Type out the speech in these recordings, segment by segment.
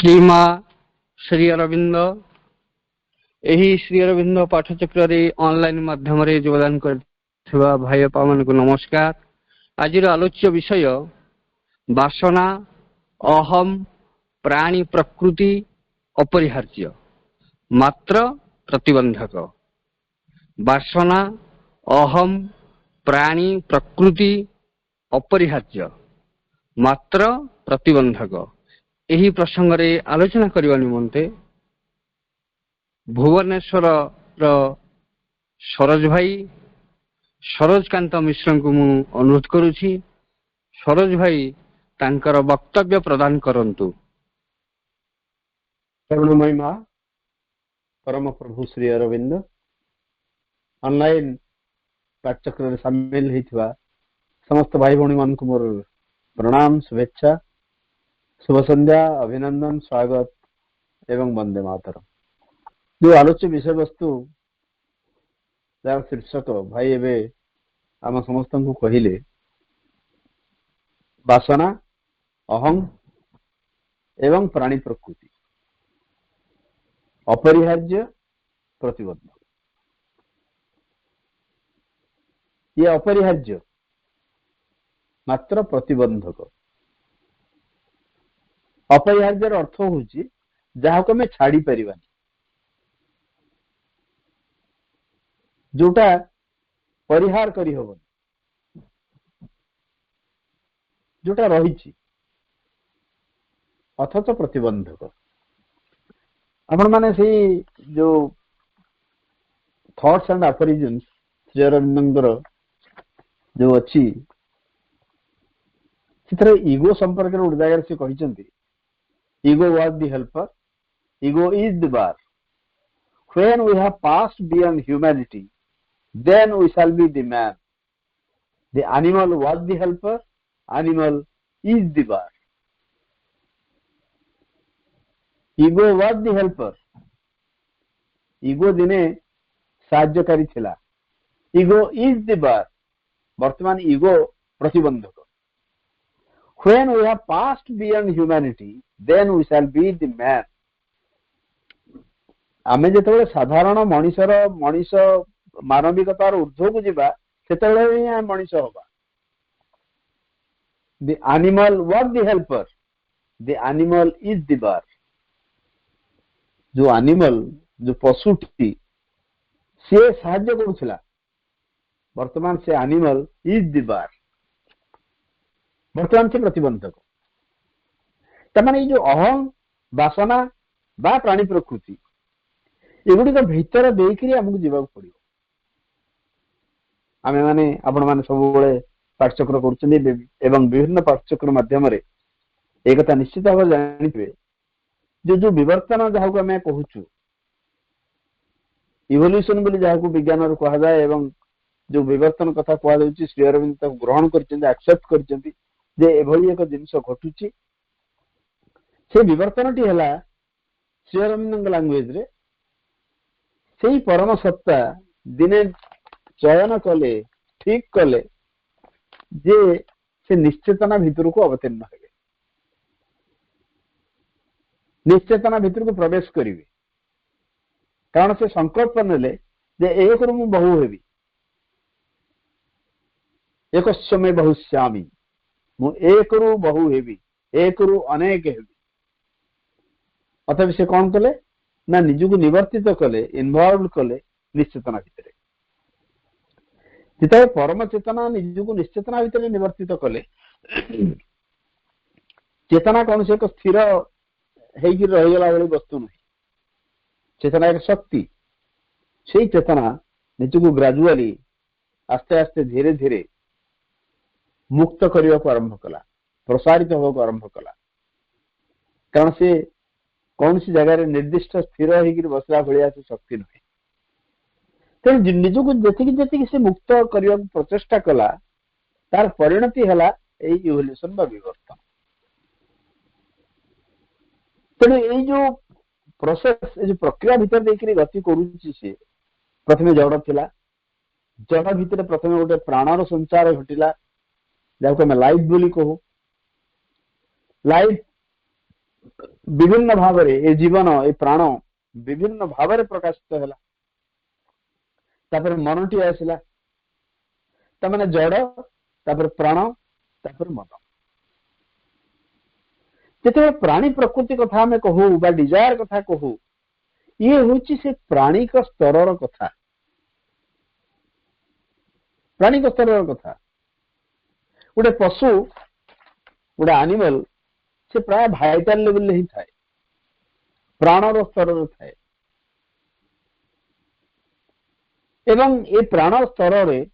श्रीमा श्री अरविंद यही श्री अरविंद पाठचक्र ऑनलाइन माध्यम योगदान कर भाई बापा मान को नमस्कार। आज आलोच्य विषय वासना अहम प्राणी प्रकृति अपरिहार्य मात्र प्रतिबंधक। वासना अहम प्राणी प्रकृति अपरिहार्य मात्र प्रतिबंधक यही प्रसंग रे आलोचना करने निमंते भुवनेश्वर सरोज भाई सरोजकांत मिश्र को मु अनुरोध करुछि। सरोज भाई तांकर वक्तव्य प्रदान करंतु। करुणमयी मां परम प्रभु श्री अरविंद ऑनलाइन पाठ्यक्रम सामिल होइथिबा समस्त भाई भौणी मान को मोर प्रणाम शुभेच्छा शुभ संध्या अभिनंदन स्वागत एवं वंदे मातरम। जो आलोच्य विषय वस्तु जार शीर्षक भाई एवं आम समस्त को कहले वासना अहम एवं प्राणी प्रकृति अपरिहार्य प्रतिबंध। ये अपरिहार्य मात्र प्रतिबंधक। अपरिहार्य अर्थ होची जहाँ को मैं छाड़ी परिवानी जोटा परिहार करी हबन जोटा रही अथच प्रतिबंधक। आपण माने से जो thoughts and aphorisms Shri Aurobindo जो अच्छी ईगो संपर्क गोटे जगह से कहते ego was the helper ego is the bar when we have passed beyond humanity then we shall be the man the animal was the helper animal is the bar ego was the helper ego दिने साहाय्यकारी थिला ego is the बार वर्तमान ego प्रतिबंधक। When we have passed beyond humanity, then we shall be the man. आमे जेतेबेले साधारण मनीष मानविकतार ऊर्ध्व को जीवा सेतेबेले ही मनीष होबा। The animal was the helper, the animal is the bar. जो animal जो पशुटी से साहाय्य करुथिला वर्तमान से animal is the bar वर्तमान से प्रतिबंधक। तमाने जो अहम वासना बा प्राणी प्रकृति एगुड़ी भीतर देकर आमको जीवाक पड़ो। आम मैंने आपण मैंने सब पाठचक्र कर विभिन्न पाठचक्र मध्यम एक निश्चित भाव जानिबे जो जो विवर्तन जहाँ को आम कहूँ इवोल्यूशन बोली जहाँ को विज्ञान कह जाए जो विवर्तन कथा कहुच्छी श्री अरविंद ग्रहण कर एक्सेप्ट कर जे एभली एक जिनस घटुची से विवर्तन टी हला श्री अरविंद लैंग्वेज रे से परम सत्ता दिने चयन कले ठीक कले जे से निश्चेतना भितर को अवतीर्ण हेबे निश्चेतना भितर को प्रवेश करिवे कारण से संकल्प नेले जे एक रु बहु हेबी एकस्य में बहुश्यामी मु एक रु बहु हेबी एक रु अनेक हेबी। अतः से कौन कले ना निजको निवर्तित कले इनवॉल्व कले निश्चेतना भितर जिते परम चेतना निजको निश्चेतना भितर निवर्तित कले चेतना कौन से एक स्थिर होगी रहीगला भाई वस्तु नहीं चेतना एक शक्ति से चेतना निजको ग्रेजुअली आस्ते आस्ते धीरे धीरे मुक्त करने को आरंभ कला प्रसारित होगा आरंभ कला कारण से कौन सी जगह निर्दिष्ट स्थिर होकर बसला भाया से शक्ति नुहे तेणु निजको जी से मुक्त करने को प्रचेषा कला तार परिणति है इवोल्यूशन बा विवर्तन। तेणु ये जो प्रोसेस जो प्रक्रिया भीतर देकर गति करुच्ची से प्रथम जड़ थिला जड़ भितर प्रथम गोटे प्राणर संचार घटिला जहाँ को लाइफ बोली कहू लाइफ विभिन्न भाव ए जीवन ए प्राण विभिन्न भाव प्रकाशित है तापर मनटी आसला तमाने जड़ तापर प्राण तापर मन जिते प्राणी प्रकृति कथा आम कहू बा डिजायर कथा कहू ये हूँ से प्राणी स्तर कथा प्राणी स्तर कथा गोटे पशु गोटे एनिमल से प्राय भाइटाल लेवल ही थाए प्राणर स्तर थाए एवं ये प्राण स्तर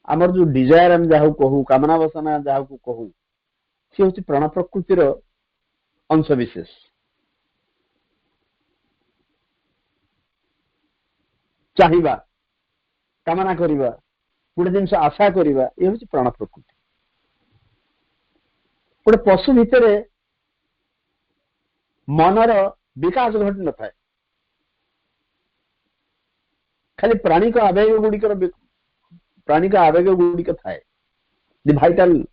आमर जो डिजायर हम जहाँ कहू कामना वासना जहाँ कहू सी हूँ प्राण प्रकृतिर अंश विशेष चाहिबा कामना करिबा गोटे जिनस आशा करिबा ये हूँ प्राण प्रकृति गोटे पशु भितर मनर विकास घटी न था खाली प्राणिक आवेग गुड़िक थाए दि भाइटाल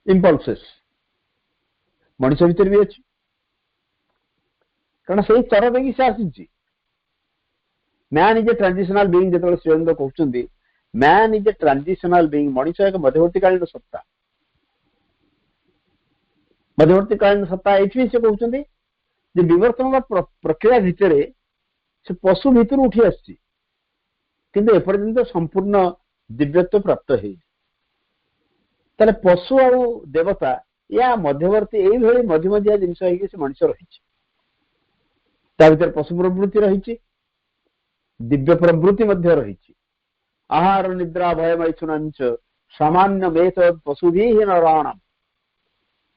इंपल्सेस मनुष्य भितर भी अच्छी कारण से स्तर देखिए से आसी man is a transitional being जो श्रीअरविंद कहते man is a transitional being मनुष्य एक मध्यवर्तीकालीन सत्ता मध्यवर्तीकालीन सत्ता ये से कहते विवर्तन प्रक्रिया भितर से पशु भितर उठी आसी किंतु एपर्यंत संपूर्ण दिव्यत्व प्राप्त है ताले पशु आ देवता या मध्यवर्ती यही मध्य मध्या जिनस से मनुष्य रही पशु प्रवृत्ति रही दिव्य प्रवृत्ति मध्य रही आहार निद्रा भय मैथुन सामान्य वेत पशु भी नारायण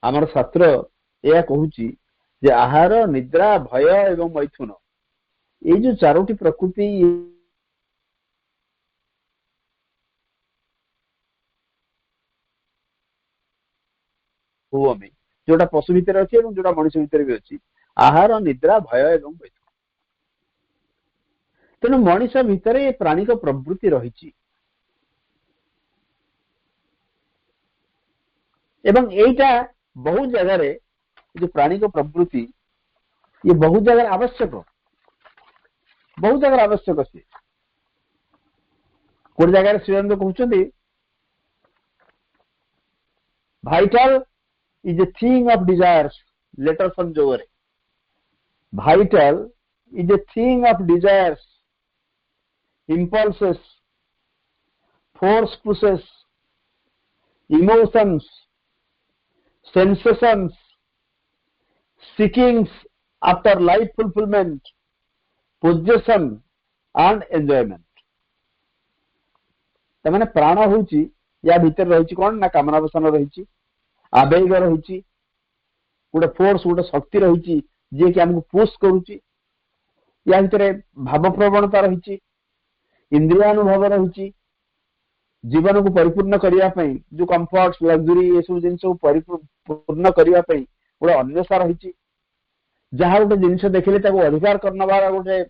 आमर शास्त्र यह कहूँ आहार निद्रा भय एवं मैथुन ये जो चारोटी प्रकृति में जोटा पशु भितर अच्छी जोटा मनुष्य भितर भी अच्छी आहार निद्रा भय एवं मैथुन तेणु मनुष्य भितर ये प्राणिक प्रवृत्ति रही एटा बहुत जगह जो प्राणिक प्रवृत्ति ये बहुत जगह आवश्यक से गोटे जगह श्रीअरविंद कहते vital is a thing of desires letter from Jogare vital is a thing of desires impulses force pushes emotions sensations seekings after life fulfillment possession and enjoyment तमाने प्राण होची या भीतर रही कौन ना कामना वासना रही आवेग रही गोटे फोर्स गोटे शक्ति रही जी कि आमको पुश करुच्ची या भितर भाव प्रवणता रही इंद्रियानुभव रही जीवन को परिपूर्ण करने जो कंफर्ट लग्जरी ये सब जिन परिपूर्ण करने गोटे अन्वेषा रही जहाँ गोटे जिन देखिले अधिकार करने गोटे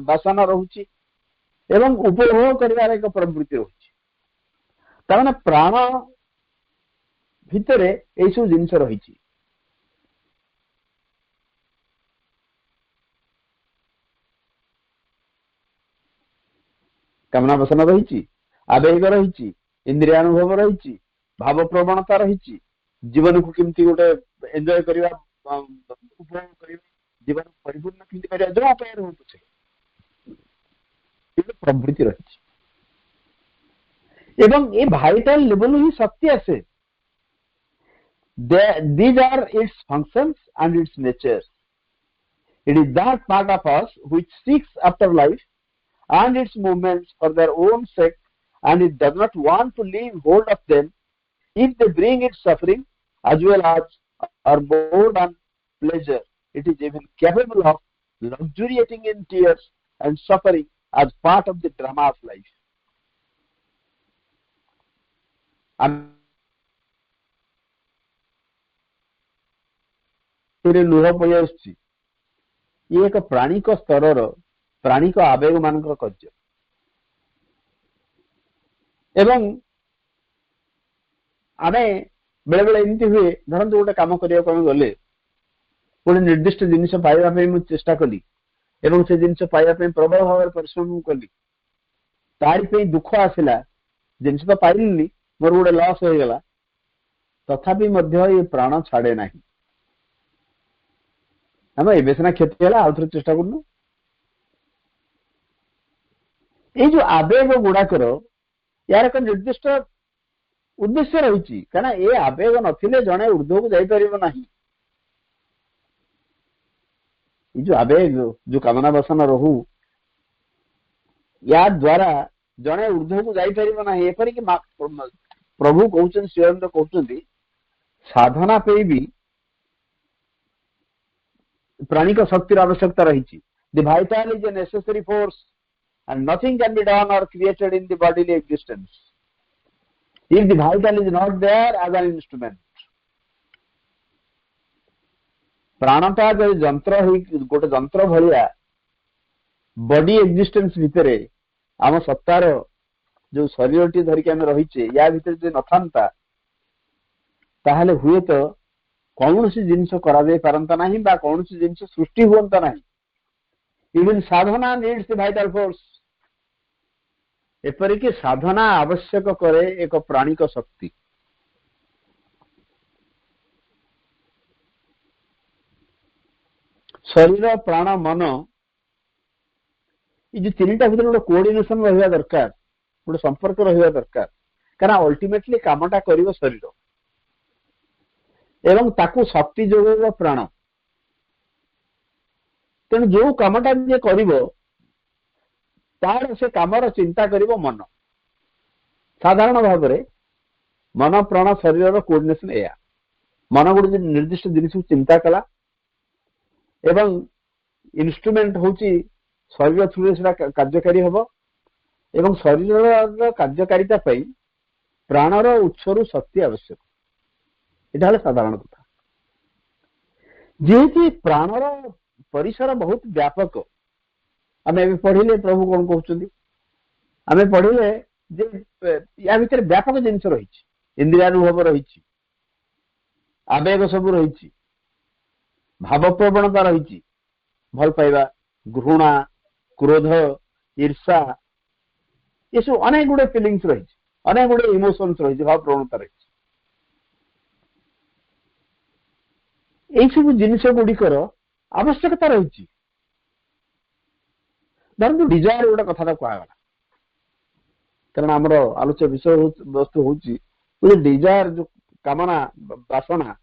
बासना रही एवं उपभोग कर एक प्रवृत्ति रही ताने प्राण भितर ये सब जिन रही कामना वासना रही आवेग रही इंद्रियानुभव रही भाव प्रवणता रही जीवन को किमती गोटे एंजॉय करवा उपभोग कर जीवन परिपूर्ण किमती करवा जो उपाय हो प्रवृत्ति रही एवं ये भाइटाल लेवल ही शक्ति आसे these are its functions and its nature. It is that part of us which seeks after life and its movements for their own sake, and it does not want to leave hold of them if they bring it suffering as well as or more than pleasure. It is even capable of luxuriating in tears and suffering as part of the drama of life. लुह पी ये एक प्राणिक स्तर प्राणिक आवेग मान कार्य एवं आमे बेले बेले एमती हुए धरतु गोटे कम करने गले गोटे निर्दिष्ट जिनिस पाइबा चेष्टा कली एवं से जिनिस पाइबा प्रबल भाव परिश्रम कली तारी दुख आसला जिनिस तो पाइलिनी मोर गोटे लॉस हो गला तथापि मध्य ये प्राण छाड़े ना आम ए सीना क्षति है आउ थे चेष्टा करूँ ये जो आवेग गुड़ाकर यार एक निर्दिष्ट उद्देश्य रही कारण ये आवेग नथिले जड़े ऊर्ध्व को जापर ना जो आवेग जो कामना वासना रहू या द्वारा जड़े ऊर्ध्व को जापर ना एपरिक प्रभु कहते श्रीअरविंद कहते साधना पे भी प्राणिक शक्तिर आवश्यकता रही the vital is a necessary force and nothing can be done or created in the bodily existence if the vital is not there as an instrument. प्राणटा जो जंत्र गोटे जंत्र भलिया बॉडी एक्जिस्टेंस भितर आम सत्तार जो शरीर टी धरिक आम रहीचे या भितर जो नथांता ताहले हुए तो कौन सी जिनिस करा जाय पारंता नहीं बा कौन सी जिनिस सृष्टि होता नहीं even sadhana needs the vital force एपरिक साधना आवश्यक करे एक प्राणिक शक्ति शरीर प्राण मन ये तीन टा भीतर गोटे कोऑर्डिनेशन रहा दरकार गोटे संपर्क रहा दरकार कारण अल्टीमेटली कामटा करिवो शरीर एवं ताकू शक्ति जोगेबो प्राण तेणु जो कामटा जे करिवो तार से कामर चिंता करिवो मन साधारण भाव में मन प्राण शरीर कोऑर्डिनेशन या मन गोटे निर्दिष्ट जिनिस चिंता कला एवं इन्स्ट्रुमेंट होची शरीर थ्रू से कार्यकारी हम एवं शरीर कार्यकारिता प्राणर उत्सर शक्ति आवश्यक यहाँ साधारण कथा जेहेतु प्राणर परिसर बहुत व्यापक आम ए पढ़िले प्रभु कौन कहते आम पढ़िले या भीतर व्यापक जिनस रही इंद्रियानुभव रही आवेग सब रही भाव प्रवणता रही भल पाइबा घृणा क्रोध ईर्षा ये सब अनेक गुड़े फिलिंग्स रही अनेक गुड़े इमोशंस रही भाव प्रवणता रही सब जिनिस गुड़िकर आवश्यकता रही धरतु डिजायर गोटे कथा कहगला कारण आमर आलोच्य विषय वस्तु हूँ डिजायर जो कामना बासना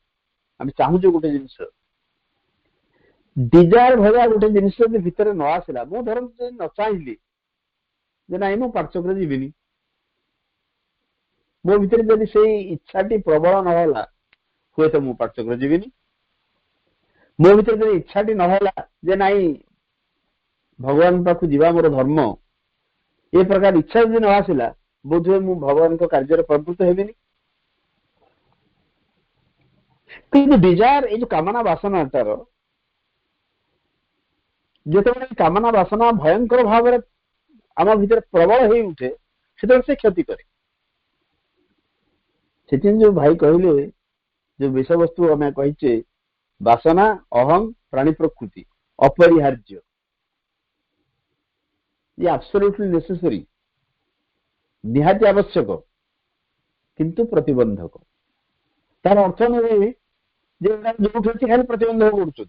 आम चाहूँ गोटे जिनस डिजायर भाया गोटे जिनस भितर न आसला मु धरम न चाहिए ना मु पार्श्वक जीविनी मो भीतर जब से इच्छाटी प्रबल नहला हुए तो मु पार्श्वक जीविनी मो भीतर जब इच्छाटी नहला जे नाई भगवान पाक जीवा मोर धर्म ये प्रकार इच्छा यदि न आसला बोध हुए मु भगवान को कार्य प्रवृत्त हेबिनी किंतु डिजायर ये जो कामना बासनाटार जो कामना बासना भयंकर भाव आम भीतर प्रबल हो उठे से क्षति करे से जो भाई कहले जो विषय वस्तु आम कहीचे बासना अहम प्राणी प्रकृति अपरिहार्य ये एब्सोल्युटली नेसेसरी निहाती आवश्यक किंतु प्रतिबंधक तार अर्थ नुहे जो खाली प्रतिबंधक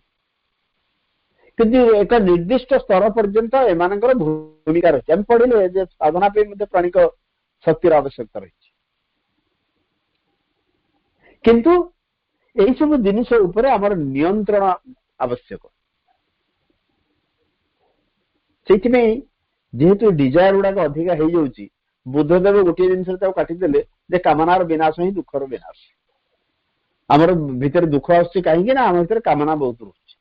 कर एक निर्दिष्ट स्तर पर्यंत एम भूमिका रही आम पढ़िले साधना प्राणिक शक्तिर आवश्यकता रही किंतु यही सब जिनिस उपरे आमर नियंत्रण आवश्यक से जेहेतु डिजायर गुड़ाक अधिका हो जाऊँगी बुद्धदेव गोटे जिन काटिदे कामनार विनाश ही दुखर विनाश आमर भितर दुख आस कहीं आम भर कामना बहुत रोचे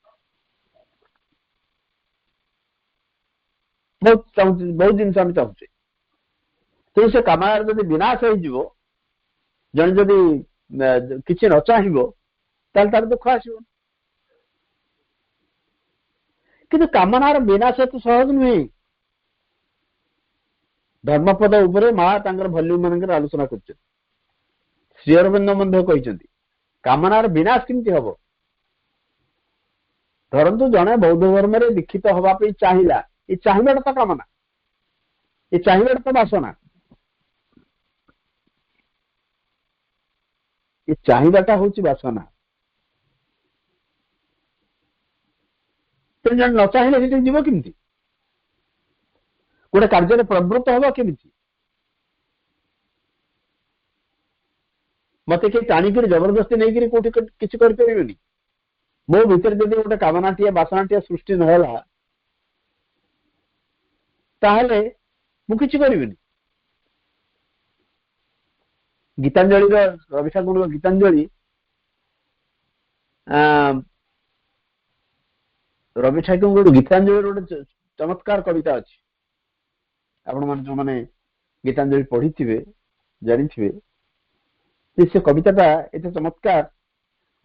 बहुत जिन चाहूचे तो से कामनार जब विनाश हो जन जदि किसी न चाहब तार दुख आसो कि कामनार विनाश तो सहज नुहे धर्मपद उपरे माँ वॉल्यूम मान आलोचना कर ଶ୍ରୀ ଅରବିନ୍ଦ ମଧ୍ୟ କହିଛନ୍ତି କାମନାର ବିନାଶ କେମିତି ହବ? ଧରନ୍ତୁ ଜଣେ ବୌଦ୍ଧ ଧର୍ମରେ ଦୀକ୍ଷିତ ହବା ପାଇଁ ଚାହିଁଲା, ଏ ଚାହିଁବାଟା ତ କାମନା, ଏ ଚାହିଁବାଟା ତ ବାସନା, ଏ ଚାହିଁବାଟା ହଉଛି ବାସନା। ତେଣୁ ଜଣେ ନ ଚାହିଁଲେ ସେଠି ଯିବ କେମିତି? ଗୋଟେ କାର୍ଯ୍ୟରେ ପ୍ରବୃତ୍ତ ହବ କେମିତି? ମତେ କେହି ଟାଣିକିରି ଜବରଦସ୍ତି ନେଇକିରି କୋଉଠି କିଛି କରିପାରିବେନି। ମୋ ଭିତରେ ଯଦି ଗୋଟେ କାମନାଟିଏ ବାସନାଟିଏ ସୃଷ୍ଟି ନହେଲା ତାହେଲେ ମୁଁ କିଛି କରିବିନି। ଗୀତାଞ୍ଜଳିର ରବି ଠାକୁରଙ୍କ ଗୀତାଞ୍ଜଳି, ରବି ଠାକୁରଙ୍କ ଗୀତାଞ୍ଜଳିର ଗୋଟେ ଚମତ୍କାର କବିତା ଅଛି। ଆପଣମାନେ ଯୋଉମାନେ ଗୀତାଞ୍ଜଳି ପଢିଥିବେ ଜାଣିଥିବେ যে সে কবিতাটা এতে চমৎকার।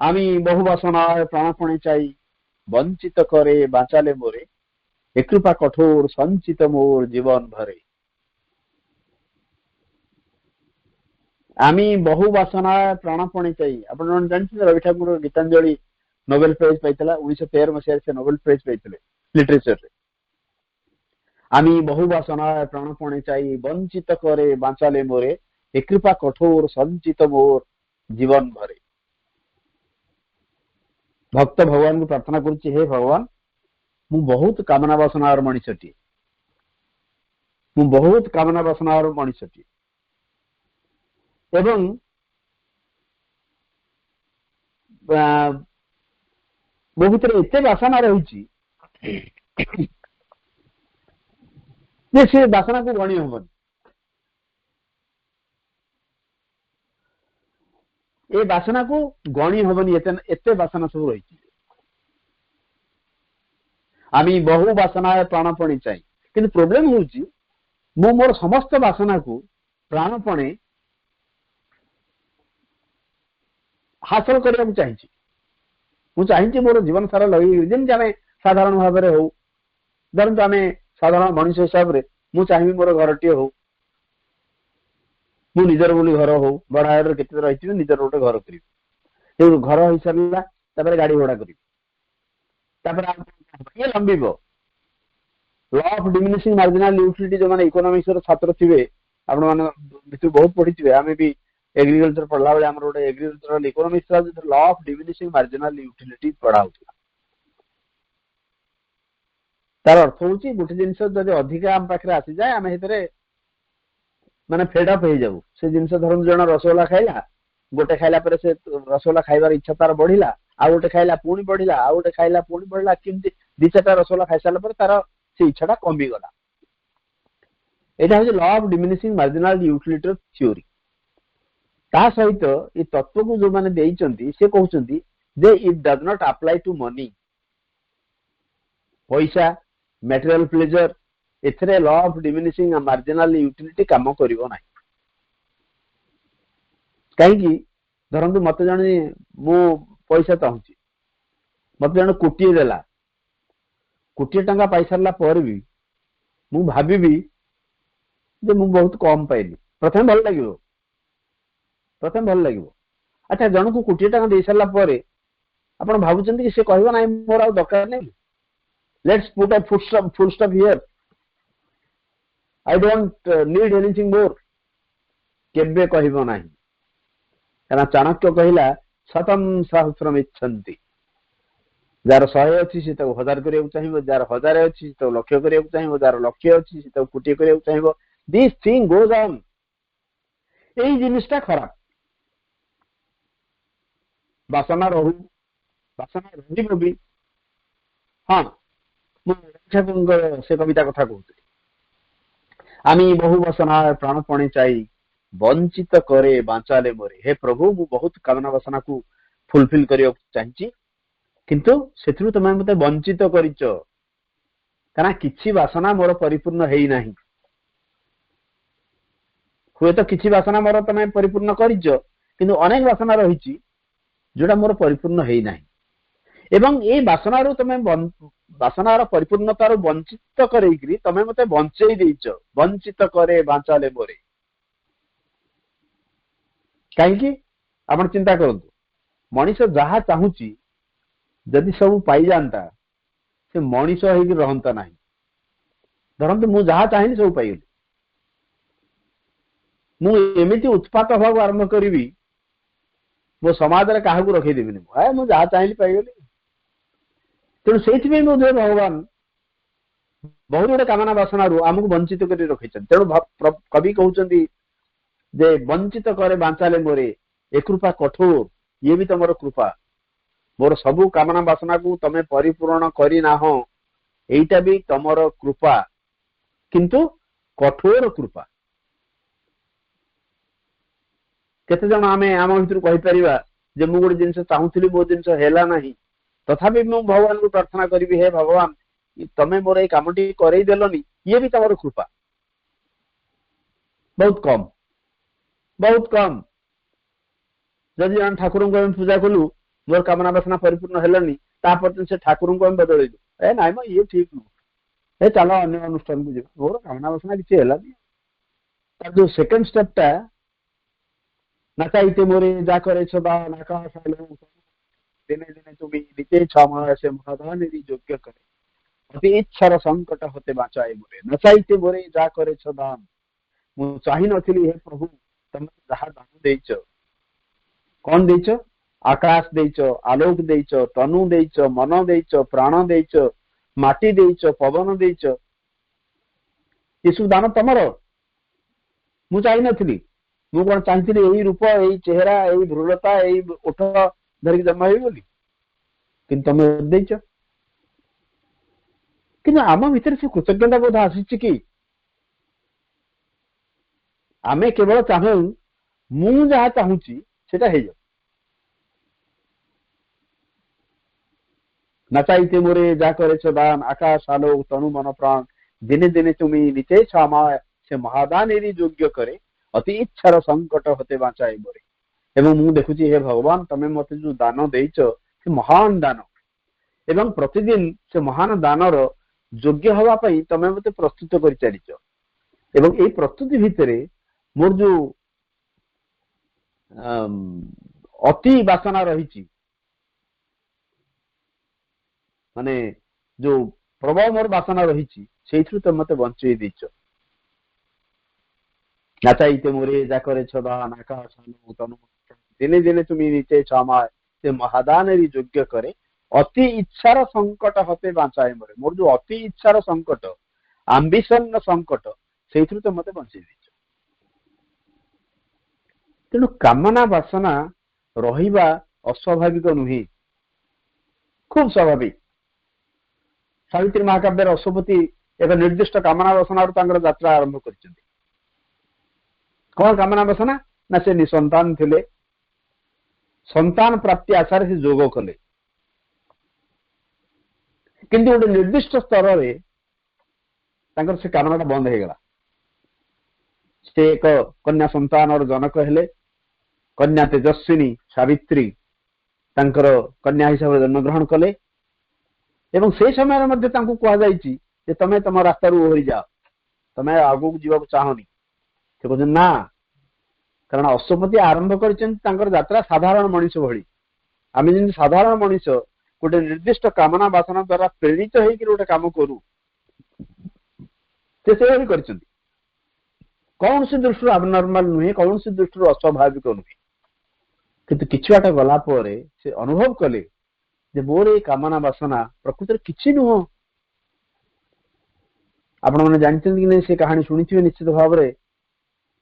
আমি বহু বাসনায় প্রাণপণে চাই, বঞ্চিত করে বাঁচালে মোরে, এ কৃপা কঠোর সঞ্চিত মোর জীবন ভরে। আমি বহু বাসনায় প্রাণপণে চাই। আপনারা জাଣିଛନ୍ତି রবি ঠাকুর গীতাঞ্জলি নোবেল প্রাইজ পাইଥିଲା 1913 মସିହାରେ ସେ নোবেল ପ୍ରାଇଜ ପାଇଥିଲେ লিটারেচରରେ। আমি বহু বাসনায় প্রাণপণে চাই, বঞ্চিত করে বাঁচালে মোরে, ଏ କୃପା କଠୋର ସଞ୍ଚିତ ମୋର ଜୀବନ ଭରେ। ଭକ୍ତ ଭଗବାନଙ୍କୁ ପ୍ରାର୍ଥନା କରୁଛି, ହେ ଭଗବାନ, ମୁଁ ବହୁତ କାମନା ବାସନାର ମଣିଷଟିଏ, ମୁଁ ବହୁତ କାମନା ବାସନାର ମଣିଷଟିଏ ଏବଂ ମୋ ଭିତରେ ଏତେ ବାସନା ରହିଛି ଯେ ସେ ବାସନାକୁ ଗଣି ହବନି। ଏ ବାସନାକୁ ଗଣି ହବନି, ଏତେ ବାସନା ସବୁ ରହିଛି। আমি বহু বাসনায় প্রাণপণে চাই, কিন্তু ପ୍ରୋବ୍ଲେମ ହଉଛି ମୁଁ ମୋର ସମସ୍ତ ବାସନାକୁ ପ୍ରାଣପଣେ ହାସଲ କରିବାକୁ ଚାହିଁଛି। ମୁଁ ଚାହିଁଛି ମୋର ଜୀବନ ସାରା ଲଗେଇ, ଯେମିତି ଆମେ ସାଧାରଣ ଭାବରେ ହଉ, ଧରନ୍ତୁ ଆମେ ସାଧାରଣ ମଣିଷ ହିସାବରେ ମୁଁ ଚାହିଁବି ମୋର ଘରଟିଏ ହଉ, ମୁଁ ନିଜର ବୋଲି ଘର ହଉ, ଭଡାଘରରେ କେତେ ରହିଥିବି, ନିଜର ଗୋଟେ ଘର କରିବି। ସେଇ ଘର ହେଇସାରିଲା ତାପରେ ଗାଡି ଭଡା କରିବି, ତାପରେ ଇଏ ଲମ୍ବିବ। ଲ ଅଫ୍ ଡିମିନିସିଂ ମାର୍ଜିନାଲ ୟୁଟିଲିଟି, ଯୋଉମାନେ ଇକୋନୋମିକ୍ସର ଛାତ୍ର ଥିବେ, ଆପଣମାନେ ଭିତରୁ ବହୁତ ପଢିଥିବେ, ଆମେ ବି ଏଗ୍ରିକଲଚର ପଢିଲା ବେଳେ ଆମର ଗୋଟେ ଏଗ୍ରିକଲଚରାଲ ଇକୋନୋମିକ୍ସ ଥିଲା, ଲ ଅଫ୍ ଡିମିନିସିଂ ମାର୍ଜିନାଲ ୟୁଟିଲିଟି ପଢା ହଉଥିଲା। ତାର ଅର୍ଥ ହଉଛି ଗୋଟେ ଜିନିଷ ଯଦି ଅଧିକା ଆମ ପାଖରେ ଆସିଯାଏ ଆମେ ସେଥିରେ ମାନେ ଫେଡ ଅପ୍ ହେଇଯାଉ। ସେ ଜିନିଷ ଧରନ୍ତୁ ଜଣେ ରସଗୋଲା ଖାଇଲା, ଗୋଟେ ଖାଇଲା ପରେ ସେ ରସଗୋଲା ଖାଇବାର ଇଚ୍ଛା ତାର ବଢିଲା, ଆଉ ଗୋଟେ ଖାଇଲା ପୁଣି ବଢିଲା, ଆଉ ଗୋଟେ ଖାଇଲା ପୁଣି ବଢିଲା, କେମିତି 2-4ଟା ରସଗୋଲା ଖାଇସାରିଲା ପରେ ତାର ସେ ଇଚ୍ଛାଟା କମିଗଲା। ଏଇଟା ହଉଛି ଲ ଅଫ୍ ଡିମିନିସିଂ ମାର୍ଜିନାଲ ୟୁଟିଲିଟିର ଥିଓରି। ତା ସହିତ ଏ ତତ୍ତ୍ୱକୁ ଯୋଉମାନେ ଦେଇଛନ୍ତି ସେ କହୁଛନ୍ତି ଯେ it does not apply to money. ପଇସା, ମ୍ୟାଟେରିଆଲ ପ୍ଲେଜର, ଏଥିରେ law of diminishing marginal utility କାମ କରିବ ନାହିଁ। କାହିଁକି? ଧରନ୍ତୁ ମତେ ଜଣେ, ମୁଁ ପଇସା ଚାହୁଁଛି, ମତେ ଜଣେ କୋଟିଏ ଦେଲା, କୋଟିଏ ଟଙ୍କା ପାଇସାରିଲା ପରେ ବି ମୁଁ ଭାବିବି ଯେ ମୁଁ ବହୁତ କମ ପାଇଲି। ପ୍ରଥମେ ଭଲ ଲାଗିବ, ଆଚ୍ଛା ଜଣକୁ କୋଟିଏ ଟଙ୍କା ଦେଇ ସାରିଲା ପରେ ଆପଣ ଭାବୁଛନ୍ତି କି ସେ କହିବ ନାହିଁ ମୋର ଆଉ ଦରକାର ନାହିଁ, let's put a full stop here, I don't need anything more? କେବେ କହିବ ନାହିଁ। କାରଣ ଚାଣକ୍ୟ କହିଲା ଶତଂ ସହସ୍ରମ୍ ଇଚ୍ଛନ୍ତି। ଯାହାର 100 ଅଛି ସେ ତାକୁ 1000 କରିବାକୁ ଚାହିଁବ, ଯାହାର 1000 ଅଛି ସେ ତାକୁ ଲକ୍ଷ କରିବାକୁ ଚାହିଁବ, ଯାହାର ଲକ୍ଷ ଅଛି ସେ ତାକୁ କୋଟିଏ କରିବାକୁ ଚାହିଁବ। This thing goes on. ଏଇ ଜିନିଷଟା ଖରାପ। ବାସନା ରହିବ ବି। ହଁ, ମୁଁ ସେ କବିତା କଥା କହୁଥିଲି। আমি বহু বাসনায় প্রাণপণে চাই, বঞ্চিତ করে বাঁচালে মোরে। ହେ ପ୍ରଭୁ, ମୁଁ ବହୁତ କାମନା ବାସନାକୁ ଫୁଲଫିଲ କରିବାକୁ ଚାହିଁଛି, କିନ୍ତୁ ସେଥିରୁ ତମେ ମତେ ବଞ୍ଚିତ କରିଛ, କାରଣ କିଛି ବାସନା ମୋର ପରିପୂର୍ଣ୍ଣ ହେଇନାହିଁ। ହୁଏତ କିଛି ବାସନା ମୋର ତମେ ପରିପୂର୍ଣ୍ଣ କରିଛ, କିନ୍ତୁ ଅନେକ ବାସନା ରହିଛି ଯୋଉଟା ମୋର ପରିପୂର୍ଣ୍ଣ ହେଇନାହିଁ। ଏବଂ ଏଇ ବାସନାରୁ ତମେ ବାସନାର ପରିପୂର୍ଣ୍ଣତାରୁ ବଞ୍ଚିତ କରେଇକିରି ତମେ ମତେ ବଞ୍ଚେଇ ଦେଇଛ। ବଞ୍ଚିତ କରେ ବାଞ୍ଚାଲେ ମୋରେ। କାହିଁକି? ଆପଣ ଚିନ୍ତା କରନ୍ତୁ, ମଣିଷ ଯାହା ଚାହୁଁଛି ଯଦି ସବୁ ପାଇଯାଆନ୍ତା ସେ ମଣିଷ ହେଇକି ରହନ୍ତା ନାହିଁ। ଧରନ୍ତୁ ମୁଁ ଯାହା ଚାହିଁଲି ସବୁ ପାଇଗଲି, ମୁଁ ଏମିତି ଉତ୍ପାତ ହେବାକୁ ଆରମ୍ଭ କରିବି, ମୋ ସମାଜରେ କାହାକୁ ରଖେଇଦେବିନି, ମୁଁ ଯାହା ଚାହିଁଲି ପାଇଗଲି। ତେଣୁ ସେଇଥିପାଇଁ ବୋଧେ ଭଗବାନ ବହୁତ ଗୁଡେ କାମନା ବାସନାରୁ ଆମକୁ ବଞ୍ଚିତ କରି ରଖିଛନ୍ତି। ତେଣୁ କବି କହୁଛନ୍ତି ଯେ ବଞ୍ଚିତ କରେ ବାଞ୍ଚାଲେ ମୋରେ, ଏ କୃପା କଠୋର ଇଏ ବି ତମର କୃପା, ମୋର ସବୁ କାମନା ବାସନାକୁ ତମେ ପରିପୂରଣ କରିନାହଁ, ଏଇଟା ବି ତମର କୃପା, କିନ୍ତୁ କଠୋର କୃପା। କେତେ ଜଣ ଆମେ ଆମ ଭିତରୁ କହିପାରିବା ଯେ ମୁଁ ଗୋଟେ ଜିନିଷ ଚାହୁଁଥିଲି, ମୋ ଜିନିଷ ହେଲା ନାହିଁ, ତଥାପି ମୁଁ ଭଗବାନଙ୍କୁ ପ୍ରାର୍ଥନା କରିବି, ହେ ଭଗବାନ ତମେ ମୋର ଏଇ କାମଟି କରେଇ ଦେଲନି, ଇଏ ବି ତମର କୃପା। ବହୁତ କମ, ବହୁତ କମ। ଯଦି ଜଣେ ଠାକୁରଙ୍କୁ ଆମେ ପୂଜା କଲୁ, ମୋର କାମନା ବାସନା ପରିପୂର୍ଣ୍ଣ ହେଲାନି, ତାପରେ ସେ ଠାକୁରଙ୍କୁ ଆମେ ବଦଳେଇଲୁ, ନାଇଁ ମ ଇଏ ଠିକ ନୁହଁ, ଚାଲ ଅନ୍ୟ ଅନୁଷ୍ଠାନକୁ ଯିବା, ମୋର କାମନା ବାସନା କିଛି ହେଲାନି। ତାର ଯୋଉ ସେକେଣ୍ଡ ଷ୍ଟେପ ଟା, নাচাইতে মোরে যা করেছ দান আকাশ আলো দিনে দিনে তুমি নিতে ছমায় সে মহাদানেরই যোগ্য করে অতি ইচ্ছার সংকট হতে বাঁচায় মোরে নচাইতে মোরে যা করেছ দান। ମୁଁ ଚାହିଁନଥିଲି ହେ ପ୍ରଭୁ, ତମେ ଯାହା ଦାନ ଦେଇଛ, କଣ ଦେଇଛ? ଆକାଶ ଦେଇଛ, ଆଲୋକ ଦେଇଛ, ତନୁ ଦେଇଛ, ମନ ଦେଇଛ, ପ୍ରାଣ ଦେଇଛ, ମାଟି ଦେଇଛ, ପବନ ଦେଇଛ, ଏସବୁ ଦାନ ତମର। ମୁଁ ଚାହିଁନଥିଲି, ମୁଁ କଣ ଚାହିଁଥିଲି ଏଇ ରୂପ, ଏଇ ଚେହେରା, ଏଇ ଭ୍ରୁଲତା, ଏଇ ଓଠ ଧରିକି ଜନ୍ମ ହେବି ବୋଲି, କିନ୍ତୁ ତମେ ଦେଇଛ। କିନ୍ତୁ ଆମ ଭିତରେ ସେ କୃତଜ୍ଞତା ବୋଧ ଆସିଛି କି? ଆମେ କେବଳ ଚାହୁଁ ମୁଁ ଯାହା ଚାହୁଁଛି ସେଟା ହେଇଯାଉ। নাচাইতে মোরে যা করেছ দান আকাশ আলোক তনু মন প্রাণ দিনে দিনে তুমি নিতেছ আমায় সে মহাদানেরই যোগ্য করে অতি ইচ্ছার সংকଟ হতে বাঁচাଏ মোরে। ଏବଂ ମୁଁ ଦେଖୁଛି ହେ ଭଗବାନ ତମେ ମତେ ଯୋଉ ଦାନ ଦେଇଛ ସେ ମହାନ ଦାନ, ଏବଂ ପ୍ରତିଦିନ ସେ ମହାନ ଦାନର ଯୋଗ୍ୟ ହବା ପାଇଁ ତମେ ମତେ ପ୍ରସ୍ତୁତ କରି ଚାଲିଛ। ଏବଂ ଏଇ ପ୍ରସ୍ତୁତି ଭିତରେ ମୋର ଯୋଉ ଅତି ବାସନା ରହିଛି, ମାନେ ଯୋଉ ପ୍ରବଳ ମୋର ବାସନା ରହିଛି, ସେଇଥିରୁ ତମେ ମତେ ବଞ୍ଚେଇ ଦେଇଛ। নাচাইতে মোরে যা করেছ দান আকাশ আলো তনু দিনে দিনে তুমি নিতেছ আমায় সে মহাদানেরই যোগ্য করে অতি ইচ্ছাର সংকଟ হতে বাঁচাଏ মোরে। ମୋର ଯୋଉ ଅତି ଇଚ୍ଛାର ସଂକଟ, ଆମ୍ବିସନର ସଂକଟ, ସେଇଥିରୁ ତ ମତେ ବଞ୍ଚେଇ ଦେଇଛ। ତେଣୁ କାମନା ବାସନା ରହିବା ଅସ୍ୱାଭାବିକ ନୁହେଁ, ଖୁବ ସ୍ୱାଭାବିକ। ସାବିତ୍ରୀ ମହାକାବ୍ୟର ଅଶ୍ୱପତି ଏକ ନିର୍ଦ୍ଦିଷ୍ଟ କାମନା ବାସନାରୁ ତାଙ୍କର ଯାତ୍ରା ଆରମ୍ଭ କରିଛନ୍ତି। କଣ କାମନା ବାସନା? ନା ସେ ନିସନ୍ତାନ ଥିଲେ, ସନ୍ତାନ ପ୍ରାପ୍ତି ଆଶାରେ ସେ ଯୋଗ କଲେ, କିନ୍ତୁ ଗୋଟେ ନିର୍ଦ୍ଦିଷ୍ଟ ସ୍ତରରେ ତାଙ୍କର ସେ କାମନାଟା ବନ୍ଦ ହେଇଗଲା। ସେ ଏକ କନ୍ୟା ସନ୍ତାନର ଜନକ ହେଲେ, କନ୍ୟା ତେଜସ୍ୱିନୀ ସାବିତ୍ରୀ ତାଙ୍କର କନ୍ୟା ହିସାବରେ ଜନ୍ମଗ୍ରହଣ କଲେ, ଏବଂ ସେଇ ସମୟରେ ମଧ୍ୟ ତାଙ୍କୁ କୁହାଯାଇଛି ଯେ ତମେ ତମ ରାସ୍ତାରୁ ଓହରି ଯାଅ, ତମେ ଆଗକୁ ଯିବାକୁ ଚାହଁନି। ସେ କହୁଛନ୍ତି ନା, କାରଣ ଅଶ୍ୱପତି ଆରମ୍ଭ କରିଛନ୍ତି ତାଙ୍କର ଯାତ୍ରା ସାଧାରଣ ମଣିଷ ଭଳି। ଆମେ ଯେମିତି ସାଧାରଣ ମଣିଷ ଗୋଟେ ନିର୍ଦ୍ଦିଷ୍ଟ କାମନା ବାସନା ଦ୍ୱାରା ପ୍ରେରିତ ହେଇକି ଗୋଟେ କାମ କରୁ, ସେ ସେଇଭଳି କରିଛନ୍ତି। କୌଣସି ଦୃଷ୍ଟିରୁ ଆବନର୍ମାଲ ନୁହେଁ, କୌଣସି ଦୃଷ୍ଟିରୁ ଅସ୍ୱାଭାବିକ ନୁହେଁ। କିନ୍ତୁ କିଛି ବାଟ ଗଲା ପରେ ସେ ଅନୁଭବ କଲେ ଯେ ମୋର ଏଇ କାମନା ବାସନା ପ୍ରକୃତରେ କିଛି ନୁହଁ। ଆପଣମାନେ ଜାଣିଛନ୍ତି କି ନାହିଁ ସେ କାହାଣୀ ଶୁଣିଥିବେ ନିଶ୍ଚିତ ଭାବରେ।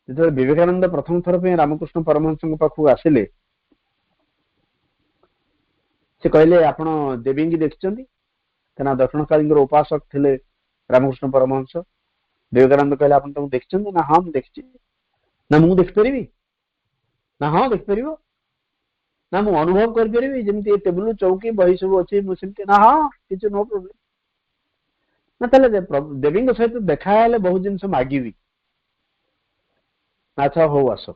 ଯେତେବେଳେ ବିବେକାନନ୍ଦ ପ୍ରଥମ ଥର ପାଇଁ ରାମକୃଷ୍ଣ ପରମହଂସଙ୍କ ପାଖକୁ ଆସିଲେ, ସେ କହିଲେ ଆପଣ ଦେବୀଙ୍କୁ ଦେଖିଛନ୍ତି? କାହିଁକିନା ଦକ୍ଷିଣକାଳୀଙ୍କର ଉପାସକ ଥିଲେ ରାମକୃଷ୍ଣ ପରମହଂସ। ବିବେକାନନ୍ଦ କହିଲେ ଆପଣ ତାଙ୍କୁ ଦେଖିଛନ୍ତି? ନା ହଁ ମୁଁ ଦେଖିଛି। ନା ମୁଁ ଦେଖିପାରିବି? ନା ହଁ ଦେଖିପାରିବ। ନା ମୁଁ ଅନୁଭବ କରିପାରିବି ଯେମିତି ଏ ଟେବୁଲ ଚୌକି ବହି ସବୁ ଅଛି ମୁଁ ସେମିତି? ନା ହଁ, କିଛି ନୋ ପ୍ରୋବ୍ଲେମ। ନା ତାହେଲେ ଦେବୀଙ୍କ ସହିତ ଦେଖା ହେଲେ ବହୁତ ଜିନିଷ ମାଗିବି। ଆଚ୍ଛା ହଉ ଆସ।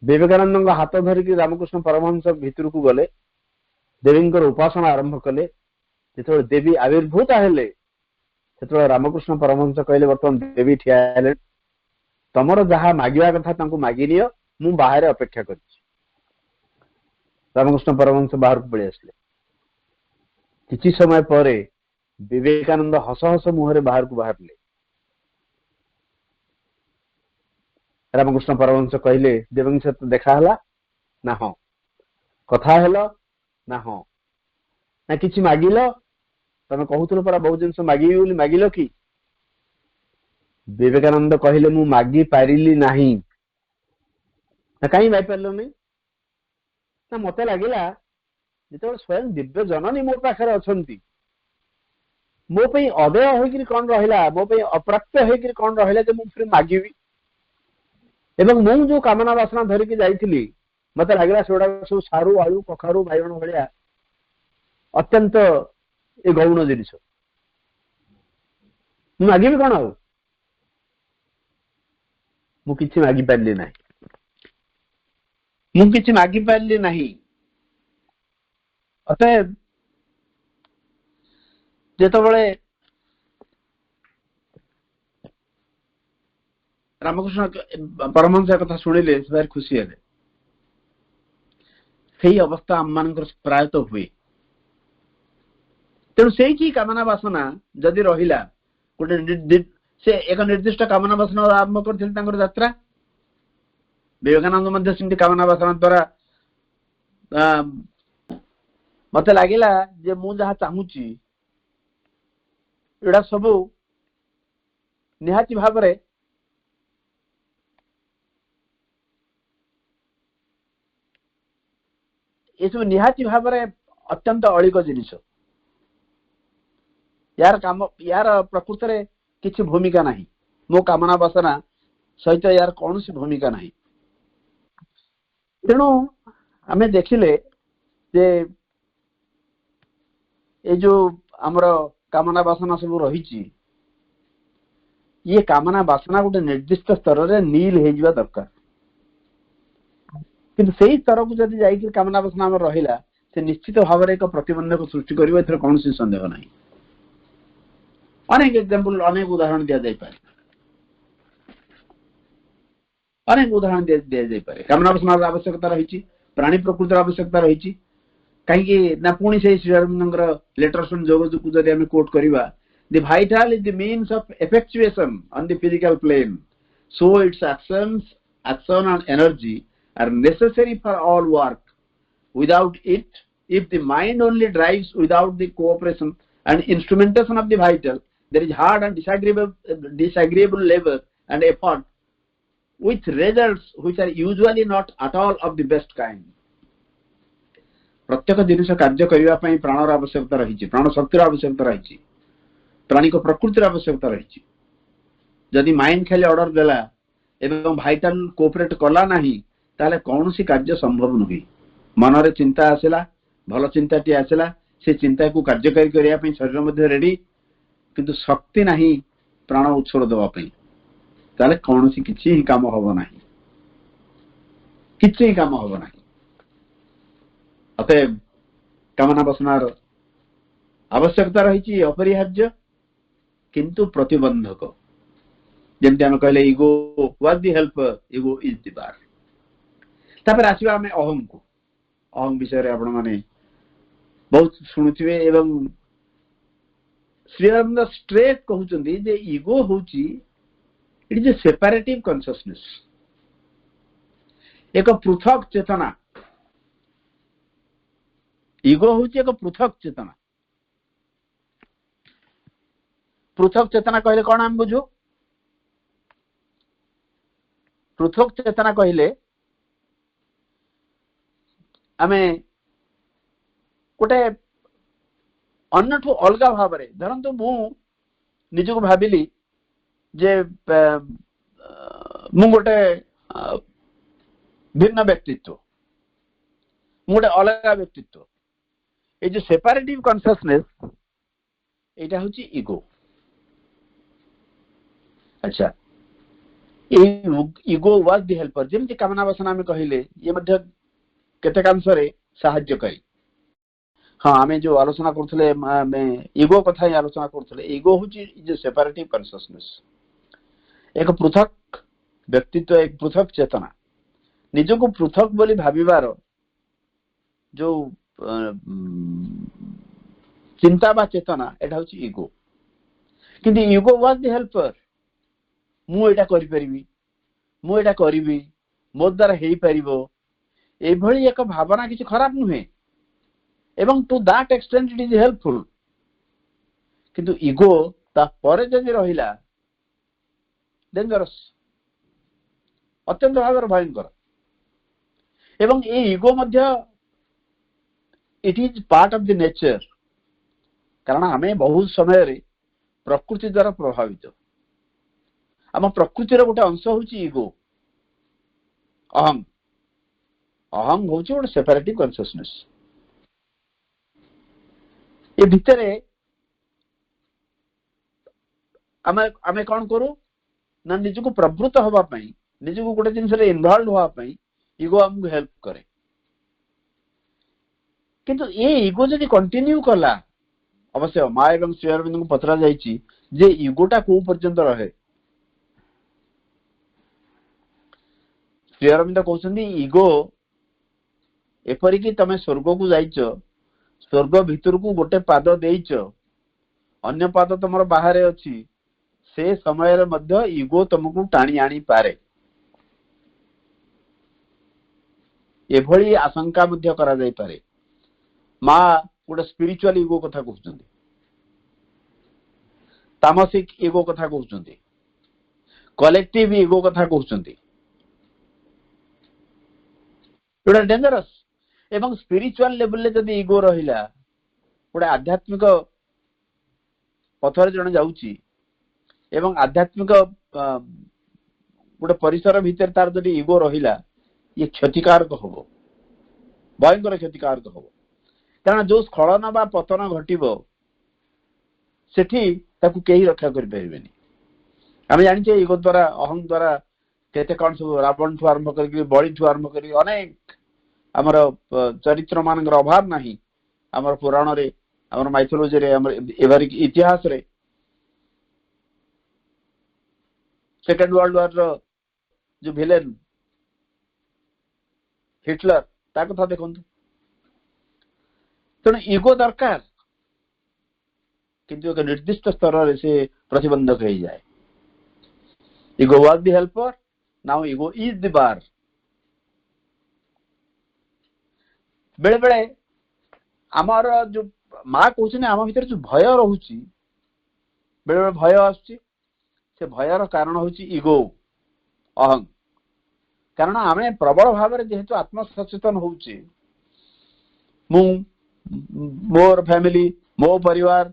ବିବେକାନନ୍ଦଙ୍କ ହାତ ଧରିକି ରାମକୃଷ୍ଣ ପରମହଂସ ଭିତରକୁ ଗଲେ, ଦେବୀଙ୍କର ଉପାସନା ଆରମ୍ଭ କଲେ। ଯେତେବେଳେ ଦେବୀ ଆବିର୍ଭୂତ ହେଲେ, ସେତେବେଳେ ରାମକୃଷ୍ଣ ପରମହଂସ କହିଲେ ବର୍ତ୍ତମାନ ଦେବୀ ଠିଆ ହେଲେ, ତମର ଯାହା ମାଗିବା କଥା ତାଙ୍କୁ ମାଗି ନିଅ, ମୁଁ ବାହାରେ ଅପେକ୍ଷା କରିଛି। ରାମକୃଷ୍ଣ ପରମହଂସ ବାହାରକୁ ପଳେଇ ଆସିଲେ। କିଛି ସମୟ ପରେ ବିବେକାନନ୍ଦ ହସ ହସ ମୁହଁରେ ବାହାରକୁ ବାହାରିଲେ। ରାମକୃଷ୍ଣ ପରମହଂସ କହିଲେ, ଦେବଙ୍କ ସହିତ ଦେଖା ହେଲା ନା? ହଁ। କଥା ହେଲ ନା? ହଁ। ନା କିଛି ମାଗିଲ? ତମେ କହୁଥିଲ ପରା ବହୁତ ଜିନିଷ ମାଗିବି ବୋଲି, ମାଗିଲ କି? ବିବେକାନନ୍ଦ କହିଲେ, ମୁଁ ମାଗି ପାରିଲି ନାହିଁ। ନା କାହିଁ ମାଗିପାରିଲନି? ନା ମତେ ଲାଗିଲା ଯେତେବେଳେ ସ୍ୱୟଂ ଦିବ୍ୟ ଜନନୀ ମୋ ପାଖରେ ଅଛନ୍ତି, ମୋ ପାଇଁ ଅଦେୟ ହୋଇକିରି କଣ ରହିଲା, ମୋ ପାଇଁ ଅପ୍ରାପ୍ୟ ହୋଇକିରି କଣ ରହିଲା ଯେ ମୁଁ ଫେରେ ମାଗିବି? ଏବଂ ମୁଁ ଯୋଉ କାମନା ବାସନା ଧରିକି ଯାଇଥିଲି, ମତେ ଲାଗିଲା ସେଗୁଡାକ ସବୁ ସାରୁ, ଆଳୁ, କଖାରୁ, ବାଇଗଣ ଭଳିଆ ଅତ୍ୟନ୍ତ ଏ ଗୌଣ ଜିନିଷ। ମୁଁ ମାଗିବି କଣ? ଆଉ ମୁଁ କିଛି ମାଗିପାରିଲି ନାହିଁ। ମୁଁ କିଛି ମାଗିପାରିଲି ନାହିଁ। ଅତଏବ ଯେତେବେଳେ ରାମକୃଷ୍ଣ ପରମହଂସ କଥା ଶୁଣିଲେ, ସେ ଭାରି ଖୁସି ହେଲେ। ସେଇ ଅବସ୍ଥା ଆମମାନଙ୍କର ପ୍ରାୟତଃ ହୁଏ। ତେଣୁ ସେଇଠି କାମନା ବାସନା ଯଦି ରହିଲା, ଗୋଟେ ସେ ଏକ ନିର୍ଦ୍ଦିଷ୍ଟ କାମନା ବାସନା ଆରମ୍ଭ କରିଥିଲେ ତାଙ୍କର ଯାତ୍ରା। ବିବେକାନନ୍ଦ ମଧ୍ୟ ସେମିତି କାମନା ବାସନା ଦ୍ୱାରା ମତେ ଲାଗିଲା ଯେ ମୁଁ ଯାହା ଚାହୁଁଛି ଏଗୁଡା ସବୁ ନିହାତି ଭାବରେ ଏସବୁ ନିହାତି ଭାବରେ ଅତ୍ୟନ୍ତ ଅଳିକ ଜିନିଷ। ୟାର ପ୍ରକୃତରେ କିଛି ଭୂମିକା ନାହିଁ। ମୋ କାମନା ବାସନା ସହିତ ୟାର କୌଣସି ଭୂମିକା ନାହିଁ। ତେଣୁ ଆମେ ଦେଖିଲେ ଯେ ଏ ଯୋଉ ଆମର କାମନା ବାସନା ସବୁ ରହିଛି, ଇଏ କାମନା ବାସନା ଗୋଟେ ନିର୍ଦ୍ଦିଷ୍ଟ ସ୍ତରରେ ନୀଲ ହେଇଯିବା ଦରକାର। କିନ୍ତୁ ସେଇ ସ୍ତରକୁ ଯଦି ଯାଇକି କାମନା ବାସନା ଆମର ରହିଲା, ସେ ନିଶ୍ଚିତ ଭାବରେ ଏକ ପ୍ରତିବନ୍ଧକ ସୃଷ୍ଟି କରିବ, ଏଥିରେ କୌଣସି ସନ୍ଦେହ ନାହିଁ। ଅନେକ ଏକ୍ସାମ୍ପଲ, ଅନେକ ଉଦାହରଣ ଦିଆଯାଇପାରେ। କାମନା ବାସନାର ଆବଶ୍ୟକତା ରହିଛି, ପ୍ରାଣୀ ପ୍ରକୃତିର ଆବଶ୍ୟକତା ରହିଛି। କାହିଁକି ନା ପୁଣି ସେଇ ଶ୍ରୀଅରବିନ୍ଦଙ୍କର ଲେଟର୍ସ ଅନ୍ ଯୋଗକୁ ଯଦି ଆମେ କୋଟ୍ କରିବା, the vital is the means of effectuation on the physical plane, so its action and energy are necessary for all work. Without it, if the mind only drives without the cooperation and instrumentation of the vital, there is hard and disagreeable labor and effort with results which are usually not at all of the best kind. प्रत्येक जिनिस कार्य करने प्राणर आवश्यकता रही, प्राण शक्तिर आवश्यकता रही, प्राणी को प्रकृतिर आवश्यकता रही। जदि माइंड खाली ऑर्डर देला एवं भाइटाल कोऑपरेट कला नहीं, ताले कौन सी कार्य संभव नुहे। मनरे चिंता आसला, भल चिंताटी आसला, से चिंता को कार्यकारी करने शरीर मध्य रेडी, किंतु शक्ति नहीं प्राण उत्सर्ग देवाई, ताले कौन सी किसी ही काम हम ना, किसी ही काम हम ना। अतएव कामना बसनार आवश्यकता रही अपरिहार्य, किंतु प्रतिबंधक। जमती आम कहले ego was the helper, ego is the bar. तापर आसीबा आमे अहम को। अहम विषय रे आपण माने बहुत सुनुथिबे, एवं श्री अरविंद स्ट्रेट कहउचंदी जे इगो होची it is a separative consciousness, एक पृथक चेतना। इगो होची एक पृथक चेतना। पृथक चेतना कहले कोन हम बुझू? पृथक चेतना कहले आमे गोटे अन्यठू अलग भाव में, धरतु मु निजक भाविली जे मु गोटे भिन्न व्यक्तित्व, गोटे अलग व्यक्तित्व। ये जो सेपरेटिव कॉन्शियसनेस एटा होची इगो। अच्छा, इगो वाज द हेल्पर। जेमती कामना वासना में कहले ये मध्य केतेकांशरे साहाय्य करी। हाँ, आमे जो आलोचना करथले इगो कथा ही आलोचना करथले। इगो होची इज ए सेपरेटिव कॉन्शियसनेस, एक पृथक व्यक्तित्व, एक पृथक चेतना ନିଜକୁ ପୃଥକ ବୋଲି ଭାବିବାର ଯୋଉ ଚିନ୍ତା ବା ଚେତନା ଏଟା ହଉଛି ଇଗୋ। କିନ୍ତୁ ଇଗୋ ୱାଜ ଦି ହେଲ୍ପର। ମୁଁ ଏଇଟା କରିପାରିବି, ମୁଁ ଏଇଟା କରିବି, ମୋ ଦ୍ୱାରା ହେଇପାରିବ, ଏଇଭଳି ଏକ ଭାବନା କିଛି ଖରାପ ନୁହେଁ ଏବଂ to that extent it is helpful. କିନ୍ତୁ ଇଗୋ ତାପରେ ଯଦି ରହିଲା ଡେଞ୍ଜରସ୍, ଅତ୍ୟନ୍ତ ଭାବରେ ଭୟଙ୍କର। ଏବଂ এই ଇଗୋ ମଧ୍ୟ ଇଟ୍ is part of the nature. କାରଣ ଆମେ ବହୁତ ସମୟରେ ପ୍ରକୃତି ଦ୍ୱାରା ପ୍ରଭାବିତ। ଆମ ପ୍ରକୃତିର ଗୋଟେ ଅଂଶ ହଉଛି ଇଗୋ, ଅହଂ। ଅହଂ ହଉଛି ଗୋଟେ ସେପାରେଟିଭ କନସିୟସନେସ୍। ଏ ଭିତରେ ଆମେ କଣ କରୁ ନା ନିଜକୁ ପ୍ରବୃତ୍ତ ହବା ପାଇଁ, ନିଜକୁ ଗୋଟେ ଜିନିଷରେ ଇନଭଲ୍ଭ ହବା ପାଇଁ ଇଗୋ ଆମକୁ ହେଲ୍ପ କରେ। କିନ୍ତୁ ଏ ଇଗୋ ଯଦି କଣ୍ଟିନ୍ୟୁ କଲା, ଅବଶ୍ୟ ମା ଏବଂ ଶ୍ରୀ ଅରବିନ୍ଦଙ୍କୁ ପଚରା ଯାଇଛି ଯେ ଇଗୋଟା କୋଉ ପର୍ଯ୍ୟନ୍ତ ରହେ। ଶ୍ରୀ ଅରବିନ୍ଦ କହୁଛନ୍ତି ଇଗୋ ଏପରିକି ତମେ ସ୍ୱର୍ଗକୁ ଯାଇଛ, ସ୍ୱର୍ଗ ଭିତରକୁ ଗୋଟେ ପାଦ ଦେଇଛ, ଅନ୍ୟ ପାଦ ତମର ବାହାରେ ଅଛି, ସେ ସମୟରେ ମଧ୍ୟ ଇଗୋ ତମକୁ ଟାଣି ଆଣିପାରେ। ଏଭଳି ଆଶଙ୍କା ମଧ୍ୟ କରାଯାଇପାରେ। ମା ଗୋଟେ ସ୍ପିରିଚୁଆଲ ଇଗୋ କଥା କହୁଛନ୍ତି, ତାମସିକ ଇଗୋ କଥା କହୁଛନ୍ତି, କଲେକ୍ଟିଭ ଇଗୋ କଥା କହୁଛନ୍ତି। ଯୋଉଟା ଡେଞ୍ଜରସ୍। ଏବଂ ସ୍ପିରିଚୁଆଲ ଲେଭେଲରେ ଯଦି ଇଗୋ ରହିଲା, ଗୋଟେ ଆଧ୍ୟାତ୍ମିକ ପଥରେ ଜଣେ ଯାଉଛି ଏବଂ ଆଧ୍ୟାତ୍ମିକ ଗୋଟେ ପରିସର ଭିତରେ ତାର ଯଦି ଇଗୋ ରହିଲା, ଇଏ କ୍ଷତିକାରକ ହବ, ଭୟଙ୍କର କ୍ଷତିକାରକ ହବ। କାରଣ ଯୋଉ ସ୍ଖଳନ ବା ପତନ ଘଟିବ ସେଠି ତାକୁ କେହି ରକ୍ଷା କରିପାରିବେନି। ଆମେ ଜାଣିଛେ ଇଗୋ ଦ୍ୱାରା, ଅହଂ ଦ୍ୱାରା କେତେ କଣ ସବୁ, ରାବଣଠୁ ଆରମ୍ଭ କରିକି ବଳିଠୁ ଆରମ୍ଭ କରିକି ଅନେକ ଆମର ଚରିତ୍ର ମାନଙ୍କର ଅଭାବ ନାହିଁ ଆମର ପୁରାଣରେ, ଆମର ମାଇଥୋଲୋଜିରେ, ଆମର ଏଭରିକ ଇତିହାସରେ। ସେକେଣ୍ଡ ୱାର୍ଲଡ ୱାର ର ଯୋଉ ଭିଲେନ ହିଟଲର, ତା କଥା ଦେଖନ୍ତୁ। ତେଣୁ ଇଗୋ ଦରକାର, କିନ୍ତୁ ଏକ ନିର୍ଦ୍ଦିଷ୍ଟ ସ୍ତରରେ ସେ ପ୍ରତିବନ୍ଧକ ହେଇଯାଏ। Ego was the helper, now ego is the bar. ବେଳେ ବେଳେ ଆମର ଯୋଉ ମା କହୁଛନ୍ତି ଆମ ଭିତରେ ଯୋଉ ଭୟ ରହୁଛି, ବେଳେ ବେଳେ ଭୟ ଆସୁଛି, ସେ ଭୟର କାରଣ ହଉଛି ଇଗୋ, ଅହଂ। କାରଣ ଆମେ ପ୍ରବଳ ଭାବରେ ଯେହେତୁ ଆତ୍ମସଚେତନ ହଉଛେ, ମୁଁ, ମୋର ଫ୍ୟାମିଲି, ମୋ ପରିବାର,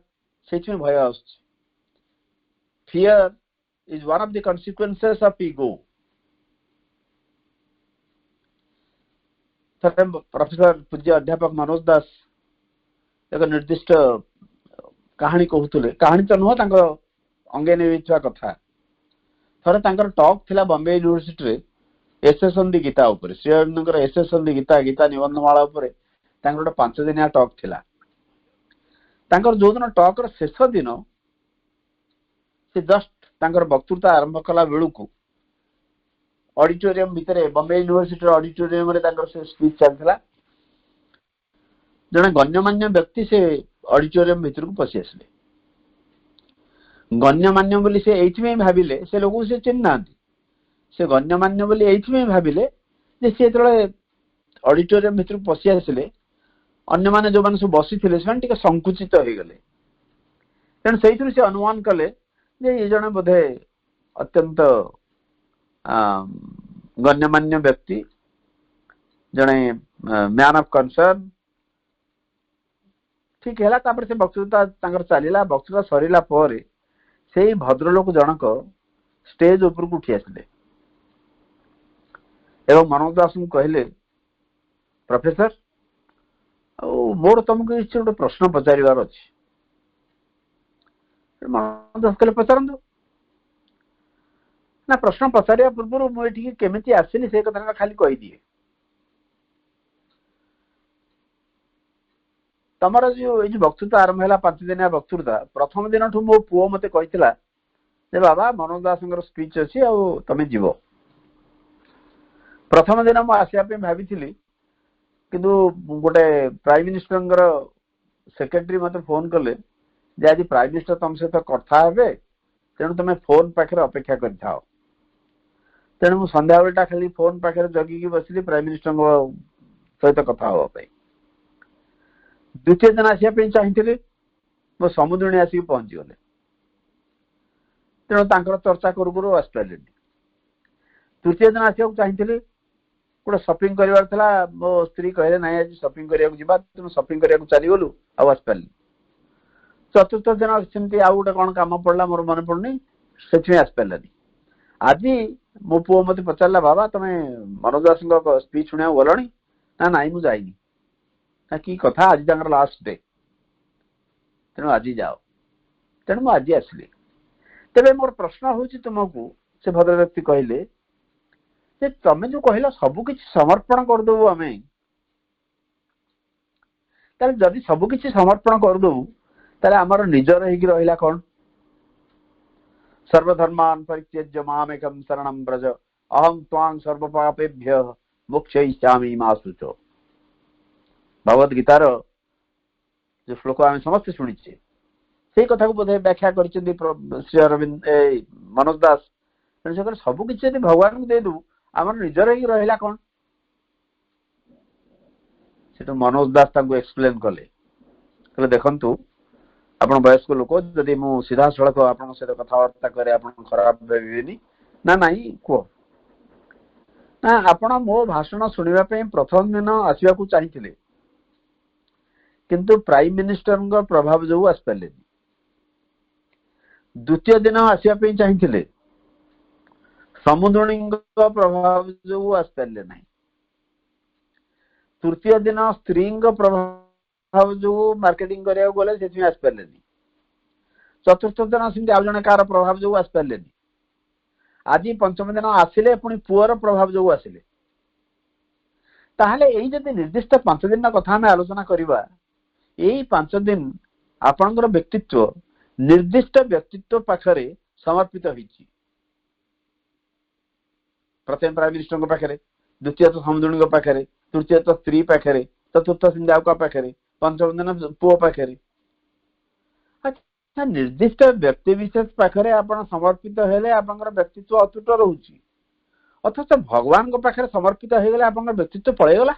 ସେଇଥିପାଇଁ ଭୟ ଆସୁଛି। Fear is one of the consequences of ego. Professor ପୂଜ୍ୟ ଅଧ୍ୟାପକ ମନୋଜ ଦାସ ଏକ ନିର୍ଦ୍ଦିଷ୍ଟ କାହାଣୀ କହୁଥିଲେ। କାହାଣୀ ତ ନୁହଁ, ତାଙ୍କ ଅଙ୍ଗେ ନେଇଥିବା କଥା। ଥରେ ତାଙ୍କର ଟକ୍ ଥିଲା ବମ୍ବେ ୟୁନିଭର୍ସିଟିରେ ଏସେସ୍ ଅନ୍ ଦି ଗୀତା ଉପରେ। ଶ୍ରୀ ଅରବିନ୍ଦଙ୍କର ଏସେସ୍ ଅନ୍ ଦି ଗୀତା, ଗୀତା ନିବନ୍ଧମାଳା ଉପରେ ତାଙ୍କର ଗୋଟେ 5 ଦିନିଆ ଟକ୍ ଥିଲା। ତାଙ୍କର ଯୋଉଦିନ ଟକ୍ ର ଶେଷ ଦିନ, ସେ ଜଷ୍ଟ ତାଙ୍କର ବକ୍ତୃତା ଆରମ୍ଭ କଲା ବେଳକୁ ଅଡିଟୋରିୟମ ଭିତରେ, ବମ୍ବେ ୟୁନିଭର୍ସିଟିର ଅଡିଟୋରିୟମରେ ତାଙ୍କର ସେ ସ୍ପିଚ୍ ଚାଲିଥିଲା। ଜଣେ ଗଣ୍ୟମାନ୍ୟ ବ୍ୟକ୍ତି ସେ ଅଡିଟୋରିୟମ ଭିତରକୁ ପଶି ଆସିଲେ। ଗଣ୍ୟମାନ୍ୟ ବୋଲି ସେ ଏଇଥିପାଇଁ ଭାବିଲେ, ସେ ଲୋକଙ୍କୁ ସେ ଚିହ୍ନି ନାହାନ୍ତି, ସେ ଗଣ୍ୟମାନ୍ୟ ବୋଲି ଏଇଥିପାଇଁ ଭାବିଲେ ଯେ ସେ ଯେତେବେଳେ ଅଡିଟୋରିୟମ ଭିତରକୁ ପଶି ଆସିଲେ, ଅନ୍ୟମାନେ ଯୋଉମାନେ ସବୁ ବସିଥିଲେ ସେମାନେ ଟିକେ ସଂକୁଚିତ ହେଇଗଲେ। ତେଣୁ ସେଇଥିରୁ ସେ ଅନୁମାନ କଲେ ଯେ ଏ ଜଣେ ବୋଧେ ଅତ୍ୟନ୍ତ ଗଣ୍ୟମାନ୍ୟ ବ୍ୟକ୍ତି, ଜଣେ ମ୍ୟାନ୍ ଅଫ୍ କନସର୍ନ। ଠିକ ହେଲା। ତାପରେ ସେ ବକ୍ତୃତା ତାଙ୍କର ଚାଲିଲା। ବକ୍ତୃତା ସରିଲା ପରେ ସେଇ ଭଦ୍ରଲୋକ ଜଣକ ଷ୍ଟେଜ ଉପରକୁ ଉଠି ଆସିଲେ ଏବଂ ମନୋଜ ଦାସଙ୍କୁ କହିଲେ, ପ୍ରଫେସର, ଆଉ ମୋର ତମକୁ କିଛି ଗୋଟେ ପ୍ରଶ୍ନ ପଚାରିବାର ଅଛି। ମନୋଜ ଦାସ କହିଲେ, ପଚାରନ୍ତୁ। ନା, ପ୍ରଶ୍ନ ପଚାରିବା ପୂର୍ବରୁ ମୁଁ ଏଠିକି କେମିତି ଆସିଲି ସେ କଥାଟା ଖାଲି କହିଦିଏ। ତମର ଯୋଉ ଏଇ ଯୋଉ ବକ୍ତୃତା ଆରମ୍ଭ ହେଲା, 5 ଦିନିଆ ବକ୍ତୃତା, ପ୍ରଥମ ଦିନଠୁ ମୋ ପୁଅ ମତେ କହିଥିଲା ଯେ ବାବା, ମନୋଜ ଦାସଙ୍କର ସ୍ପିଚ୍ ଅଛି, ଆଉ ତମେ ଯିବ। प्रथम दिन मु आसिया पे भाभी किंतु गोटे प्राइम मिनिस्टर सेक्रेटरी मत फोन कले जे आज प्राइम मिनिस्टर तुम सहित कथा हे तेणु तुम फोन पाखे अपेक्षा कर तेणु मु संध्या बेलटा खाली फोन पाखे जगिकी बसली प्राइम मिनिस्टर सहित कथा हाँपाई। द्वितीय दिन आसिया चाहिए मो समुद्रणी आसिक पहुंची गले तेणु चर्चा करू करू आसपारे। तृतीय दिन आसिया चाहिए गोटे सपिंग कर मो स्त्री कहले ना आज सपिंग करने तेणु सपिंग करने चलीगलु आसपारे। चतुर्थ दिन सेमती आउ गोटे कौन कम पड़ा मोर मन पड़नी से आसपारानी। आज मो पुओ मत पचारा बाबा तुम मनोज दास स्पीच शुणा गल ना नाई मु जाइनी ना कि कथा आज लास्ट डे तेणु आज जाओ तेणु मुझे आज आसली। तेरे मोर प्रश्न हूँ तुमको से भद्र व्यक्ति कहले तमें जो कहल सबकि समर्पण करदेबू आम जदि सबकि समर्पण करदेबू ताले आमर निजर रहा कौन सर्वधर्मान परित्यज्य मामेकं शरणं व्रज अहं त्वां सर्वपापेभ्य मोक्षयिष्यामि मा शुचो। भगवद गीतार जो श्लोक आम समस्त शुणीचे से कथा को बोधे व्याख्या कर श्री अरविंद मनोज दास तेणु सबकि भगवान को देदेबू आम निजर ही रहा कौन से मनोज दास एक्सप्लेन कले देखु आपण वयस्क लोक जदि मु सीधा सड़क आप कथबार्ता करे आप खराब भावी ना नाई कह ना आपण मो भाषण शुणापी प्रथम दिन आसवा चाहिए किंतु प्राइम मिनिस्टर प्रभाव जो आसपारे। द्वितीय दिन आसवाई चाहिए समुद्रणी प्रभाव जो आसपारे ना। तृतीय दिन स्त्री प्रभाव जो मार्केटिंग करा गले से आसपारे। चतुर्थ दिन सेमती आउ जन कार प्रभाव जो आसपारे। आज पंचम दिन आसिले पुणी पुअर प्रभाव जो आसिले ताहले एई जदि निर्दिष्ट 5 दिन कथा आम आलोचना करवा यही 5 दिन आपणकर व्यक्तित्व निर्दिष्ट व्यक्तित्व पाखरे समर्पित होइछि। प्रथम प्राइम मिनिस्टर पाखे, द्वितीय तो समुद्रणी पाखे, तृतीय तो स्त्री पाखे, चतुर्थ सिंधा पाखे, पंचम दिन पुओ पाखे। अच्छा निर्दिष्ट व्यक्ति विशेष पाखे आपण समर्पित हेले आपनकर व्यक्तित्व अतुट रहउछि अथच भगवान को पाखे समर्पित हो गले आपनकर व्यक्तित्व पळेगला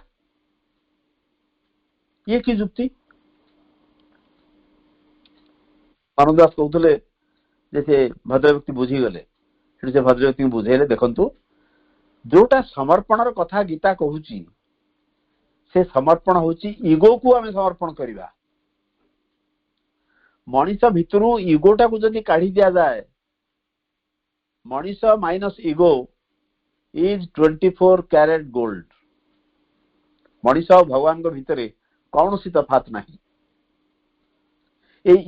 ये की जुक्ति। मनोज दास कहते जैसे भद्र व्यक्ति बुझीगले से भद्र व्यक्ति बुझेले देखंतु जोटा समर्पणर कथा गीता कहूची से समर्पण होची ईगो को आम समर्पण करवा। मनीष भितरु ईगोटा को जदि काढ़ी दिया जाए मनीष minus ego is 24 carat gold. मनीष और भगवान को भितरे कौन सी तफात नहीं।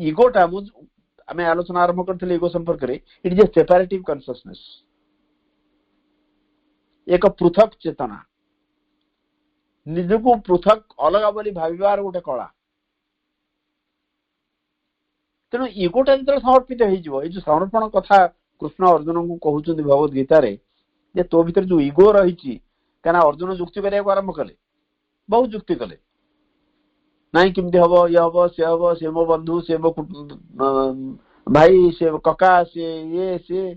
ईगोटा आम आलोचना आरंभ करते ईगो संपर्क में it is a separative consciousness एक पृथक चेतना निजको पृथक अलग बोली भाविबार गोटे कला। तेणु ईगोटा जो समर्पित हो समर्पण कथा कृष्ण अर्जुन को कहते भगवद गीतार जे तो भीतर जो ईगो रही क्या अर्जुन जुक्ति करने आरंभ कले बहुत जुक्ति कले नाई किमती हम ये हम सी मो बंधु सी मो भाई से कका से ये सी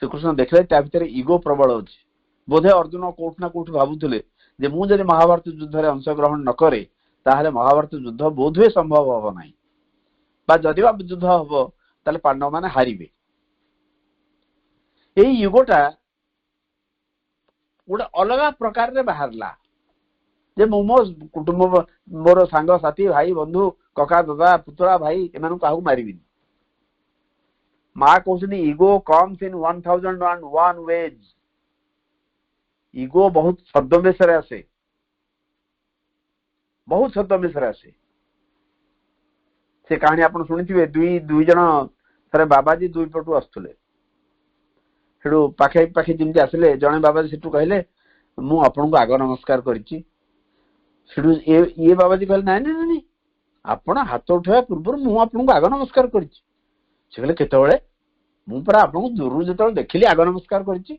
श्रीकृष्ण देखले भीतर ईगो प्रबल अच्छी। बोधे अर्जुन कोठ ना कोठ भावुले जे मु जदि महाभारत युद्ध में अंशग्रहण न करे ताहले महाभारत युद्ध बोधवे संभव हम ना जदि युद्ध हम ताले पांडव माने हारिबे। यही युगटा गोटे अलग प्रकार रे बाहरला जे मो कुटुंब मोर सांग साथी भाई बंधु कका दादा पुतरा भाई एमान काहू मारिबिनी। माँ कहते ego comes in 1001 ways. Ego बहुत छद्मवेश आसे बहुत छद्मवेश आसे। से कहानी आप शुणी दुई जन थे बाबाजी दुई पटू आसुले से पाखे पाखे जमी आसिले जड़े बाबाजी से कहले मु आपन को आग नमस्कार करी ये बाबाजी कहले नाई ना ना आपण हाथ उठा पूर्व मु आपन को आग नमस्कार करी कहले केतबेले मु परा आपन दूर जो देखिली आग नमस्कार करी